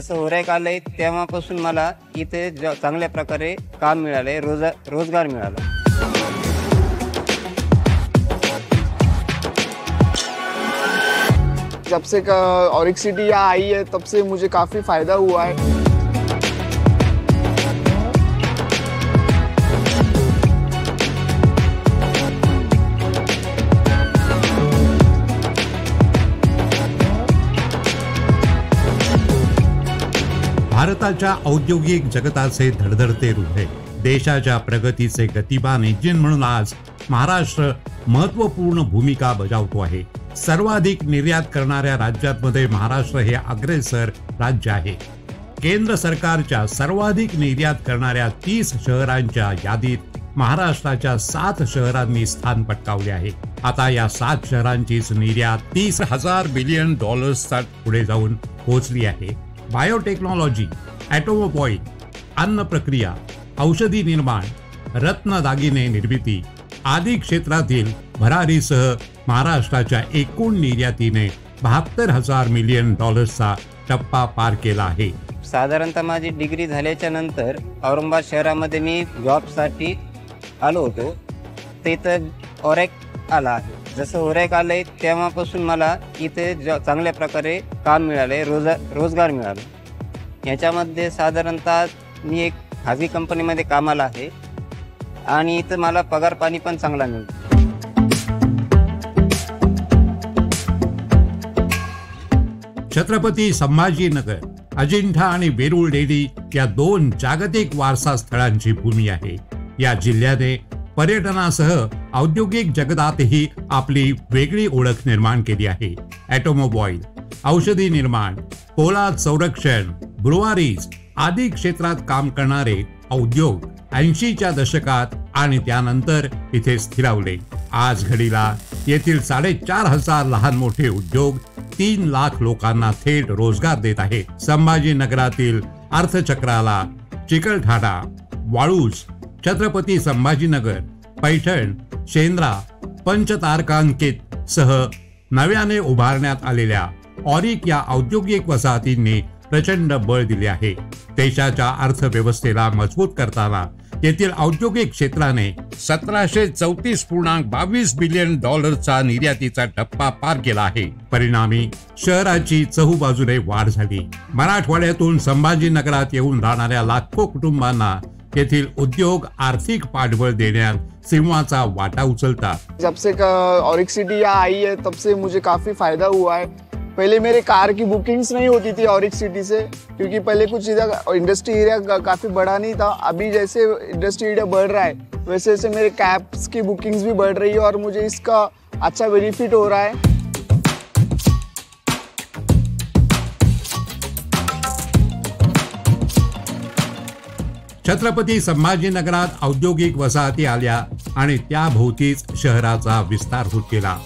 जसं ओरॅक आलंय तेव्हापासून मला इथे चांगल्या प्रकारे काम मिळालंय, रोजगार मिळाला। जब से ऑरिक सिटी यहाँ आई है तब से मुझे काफ़ी फ़ायदा हुआ है। भारताच्या औद्योगिक जगताचे धडधडते हृदय, देशाच्या प्रगतीचे गतिमान इंजिन म्हणून आज महाराष्ट्र महत्त्वपूर्ण भूमिका बजावतो आहे। सर्वाधिक निर्यात करणाऱ्या राज्यांमध्ये महाराष्ट्र हे अग्रेसर राज्य आहे। केंद्र सरकारच्या सर्वाधिक निर्यात करणाऱ्या 30 शहरांच्या यादीत महाराष्ट्राच्या 7 शहरांनी स्थान पटकावले आहे। आता या 7 शहरांचीच निर्यात $30,000 बिलियन पुढे जाऊन पोहोचली आहे। बायोटेक्नॉलॉजी, ऑटोमोबाईल, अन्न प्रक्रिया, औषधी निर्माण, रत्न दागिने निर्मिती आदी क्षेत्रातील भरारीसह महाराष्ट्राच्या एकूण निर्यातीने $72,000 मिलियन टप्पा पार केला आहे। साधारणतः माझी डिग्री झाल्याच्या नंतर औरंगाबाद शहरामध्ये मी जॉबसाठी आलो होतो। तिथं ओरॅक आला आहे। जसं ओरॅक आलंय तेव्हापासून मला इथे चांगल्या प्रकारे काम मिळालंय, रोजगार मिळाला। याच्यामध्ये साधारणतः मी एक खाजगी कंपनीमध्ये कामाला आहे आणि इथं मला पगार पाणी पण चांगला मिळतो। छत्रपती संभाजीनगर, अजिंठा आणि वेरूळ लेणी या 2 जागतिक वारसा स्थळांची भूमी आहे। या जिल्ह्याने पर्यटनासह औद्योगिक जगतातही आपली वेगळी ओळख निर्माण केली आहे। ऑटोमोबाईल, औषधी निर्माण, पोलाद संरक्षण, ब्रुवारीज आदी क्षेत्रात काम करणारे उद्योग 80च्या दशकात आणि त्यानंतर इथे स्थिरावले। आज घडीला येथील 4,500 लहान मोठे उद्योग 3 लाख लोकांना थेट रोजगार देत आहेत। संभाजीनगरातील अर्थचक्राला चिकलठाणा, वाळूज, छत्रपती संभाजीनगर, पैठण, शेंद्रा, पंचतारकांकित सह नव्याने उभारण्यात आलेल्या ऑरिक या औद्योगिक वसाहतींनी प्रचंड बळ दिले आहे। देशाच्या अर्थव्यवस्थेला मजबूत करताना येथील औद्योगिक क्षेत्राने $1734.22 बिलियन निर्यातीचा टप्पा पार केला आहे। परिणामी शहराची चहूबाजूने वाढ झाली। मराठवाड्यातून संभाजीनगरात येऊन राहणाऱ्या लाखो कुटुंबांना येथील उद्योग आर्थिक पाठबळ देण्यात सिंहाचा वाटा उचलतात। जब से ऑरिक सिटी यहाँ आई है तब से मुझे काफ़ी फ़ायदा हुआ है। पहले मेरे कार की बुकिंग्स नहीं होती थी ऑरिक सिटी से, क्योंकि पहले कुछ इधर इंडस्ट्री एरिया काफ़ी बड़ा नहीं था। अभी जैसे इंडस्ट्री एरिया बढ़ रहा है वैसे वैसे मेरे कैब्स की बुकिंग्स भी बढ़ रही है और मुझे इसका अच्छा बेनिफिट हो रहा है। छत्रपती संभाजीनगरात औद्योगिक वसाहती आल्या आणि त्याभोवतीच शहराचा विस्तार होत गेला।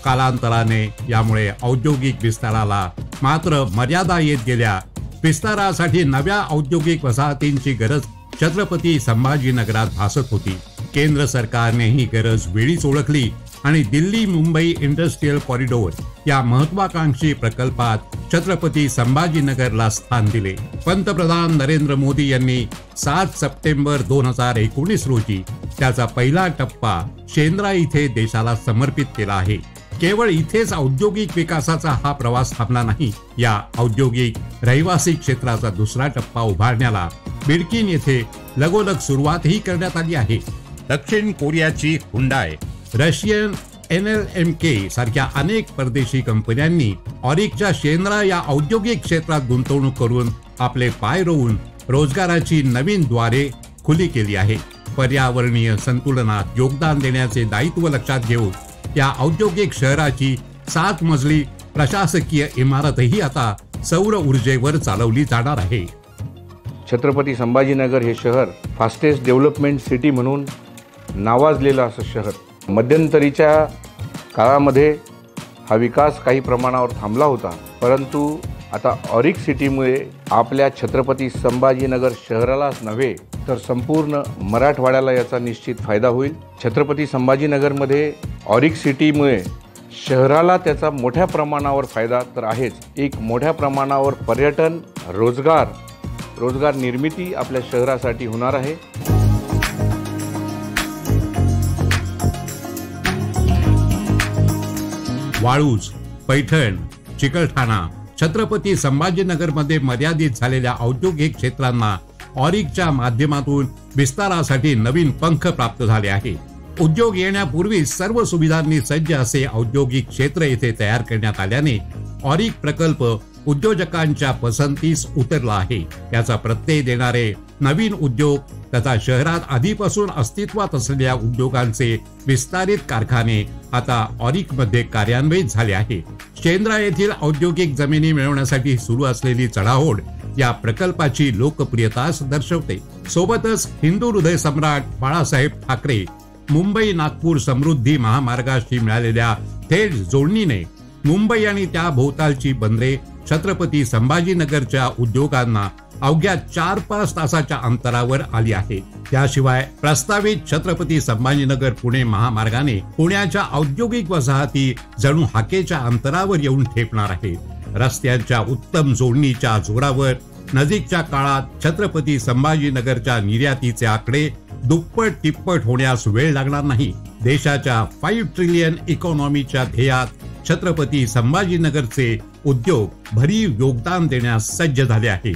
कालांतराने यामुळे औद्योगिक विस्ताराला मात्र मर्यादा येत गेल्या। विस्तारासाठी नव्या औद्योगिक वसाहतींची गरज छत्रपती संभाजीनगरात भासत होती। केंद्र सरकारने ही गरज वेळीच ओळखली आणि दिल्ली मुंबई इंडस्ट्रियल कॉरिडोर या महत्वाकांक्षी प्रकल्पात छत्रपती संभाजीनगरला स्थान दिले। पंतप्रधान नरेंद्र मोदी यांनी 7 सप्टेंबर 2019 रोजी त्याचा पहिला टप्पा शेंद्रा इथे देशाला समर्पित केला आहे। केवळ इथेच औद्योगिक विकासाचा हा प्रवास थांबला नाही। या औद्योगिक रहिवासी क्षेत्राचा दुसरा टप्पा उभारण्याला बिडकीन येथे लगोलग सुरुवातही करण्यात आली आहे। दक्षिण कोरियाची हुंडाई, रशियन NLMK सारख्या अनेक परदेशी कंपन्यांनी ऑरिकच्या शेंद्रा या औद्योगिक क्षेत्रात गुंतवणूक करून आपले पाय रोवून रोजगाराची नवीन द्वारे खुली केली आहे। पर्यावरणीय संतुलनात योगदान देण्याचे दायित्व लक्षात घेऊन या औद्योगिक शहराची 7 मजली प्रशासकीय इमारतही आता सौर ऊर्जेवर चालवली जाणार आहे। छत्रपती संभाजीनगर हे शहर फास्टेस्ट डेव्हलपमेंट सिटी म्हणून नावाजलेलं असं शहर। मध्यंतरीच्या काळामध्ये हा विकास काही प्रमाणावर थांबला होता, परंतु आता ऑरिक सिटीमुळे आपल्या छत्रपती संभाजीनगर शहरालाच नव्हे तर संपूर्ण मराठवाड्याला याचा निश्चित फायदा होईल। छत्रपती संभाजीनगरमध्ये ऑरिक सिटीमुळे शहराला त्याचा मोठ्या प्रमाणावर फायदा तर आहेच, एक मोठ्या प्रमाणावर पर्यटन रोजगार निर्मिती आपल्या शहरासाठी होणार आहे. वाळूज, पैठण, चिकलठाणा, छत्रपती संभाजीनगरमध्ये मर्यादित झालेल्या औद्योगिक क्षेत्रांना ऑरिकच्या माध्यमातून विस्तारासाठी नवीन पंख प्राप्त झाले आहे. उद्योग येण्यापूर्वी सर्व सुविधांनी सज्ज असे औद्योगिक क्षेत्र येथे तयार करण्यात आल्याने ऑरिक प्रकल्प उद्योजकांच्या पसंतीस उतरला आहे. याचा प्रत्यय देणारे नवीन उद्योग तथा शहरात आधीपासून अस्तित्वात असलेल्या उद्योगांचे विस्तारित कारखाने आता ऑरिकमध्ये कार्यान्वित झाले आहे. शेंद्रा येथील औद्योगिक जमिनी मिळवण्यासाठी सुरू असलेली चढाओढ या प्रकल्पाची लोकप्रियताच दर्शवते. सोबतच हिंदू हृदय सम्राट बाळासाहेब ठाकरे मुंबई नागपूर समृद्धी महामार्गाशी मिळालेल्या थेट जोडणीने मुंबई आणि त्या भोवतालची बंदरे छत्रपती संभाजीनगरच्या उद्योगांना अवघ्या 4-5 तासाच्या अंतरावर आली आहे. त्याशिवाय प्रस्तावित छत्रपती संभाजीनगर पुणे महामार्गाने पुण्याच्या औद्योगिक वसाहती जणू हाकेच्या अंतरावर येऊन ठेपणार आहे. रस्त्यांच्या उत्तम जोडणीच्या जोरावर नजीकच्या काळात छत्रपती संभाजीनगरच्या निर्यातीचे आकडे दुप्पट तिप्पट होण्यास वेळ लागणार नाही. देशाच्या 5 ट्रिलियन इकॉनॉमीच्या ध्येयात छत्रपती संभाजीनगरचे उद्योग भरीव योगदान देण्यास सज्ज झाले आहे.